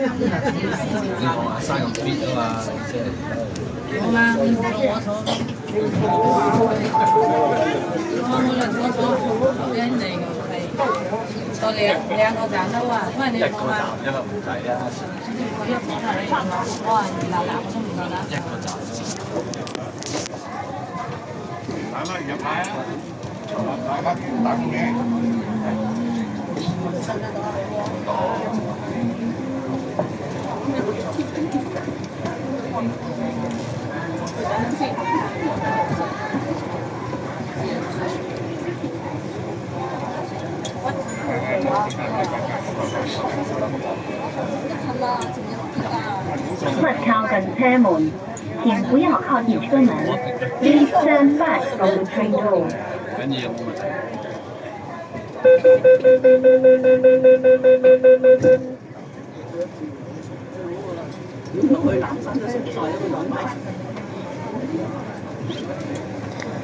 你同阿生咁 fit 啊嘛，即係好啦，你坐我坐，我人嚟嘅係，我哋兩個站都話，因為你講嘛，一個唔使啊，我一坐係你我話嗱我都唔夠膽。一個站打乜入牌啊？打乜打工嘅？快靠近車門，請不要靠近車門。Please stand back from the train door。緊要有冇問題？咁佢南山都識晒一個樣牌，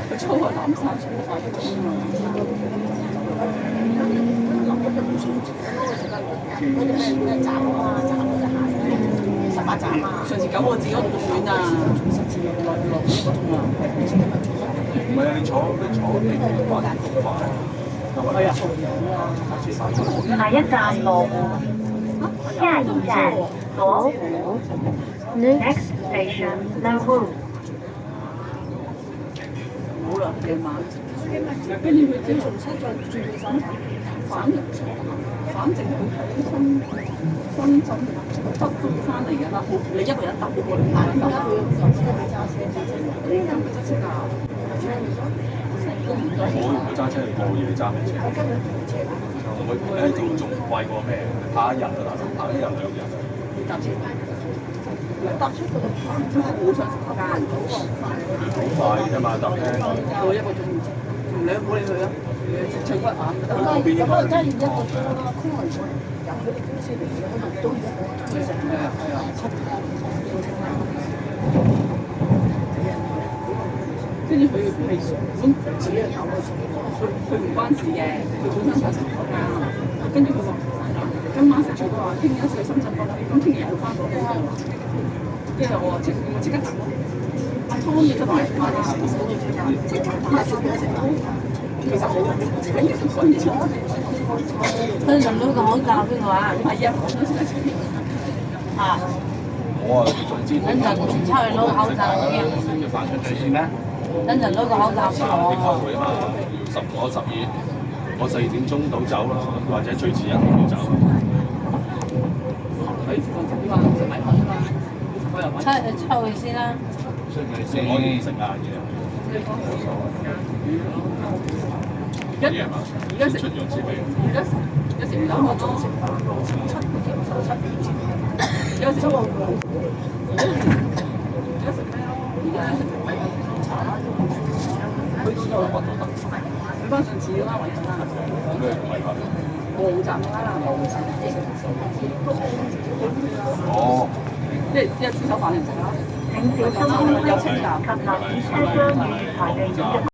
佢粗係南山粗快一個㗎嘛。咩站啊？站嗰隻鞋，18站啊！上次9個字嗰度咁遠啊，10字落1個鐘啊！唔係啊，你坐地鐵快咁快。係啊。下一站羅湖，下一站羅湖。Next station 羅湖。好啦，夜晚，跟住佢再重新再轉去反正佢喺深圳北都翻嚟㗎啦，你一個人搭過嚟買㗎。我揸車過夜揸咩車？我咧仲貴過咩？拍一日啊，拍一日2日。搭車，搭出到好長時間，好快啫嘛，搭車。過1個鐘，你唔好理佢啦，唱骨眼。咁可能真係1個鐘啦，空運由佢哋公司嚟嘅，可能都1個鐘成。係啊，跟住佢係本自己有個佢唔關事嘅，佢本身就食嗰間。跟住佢話：今晚食住，佢話聽日去深圳北，咁聽日又翻過嚟。跟住我話即刻答我，阿湯你都買翻嚟食，即刻打電話食飯。其實好緊要講嘢。佢輪到個口罩邊個啊？係啊，我都想食。啊！我啊，總之等陣出去攞口罩嗰啲，要反出最先咩？等陣攞個口罩俾3點開我。會啊嘛，我12，我4點鐘到走啦，或者最遲1點要走。喺附近食啲嘛，食米粉啊嘛，我又買。出去先啦。出去先可以食晏嘢。而家食出樣先俾。而家食唔到我仲食7個幾7點前。而家食咩咯？而家食米粉茶。去到就去翻上次啦，維珍啦。咩米粉？冇站啦，冇站。哦。即係豬手飯你唔食啦。請小心，有請及留意車廂內排隊。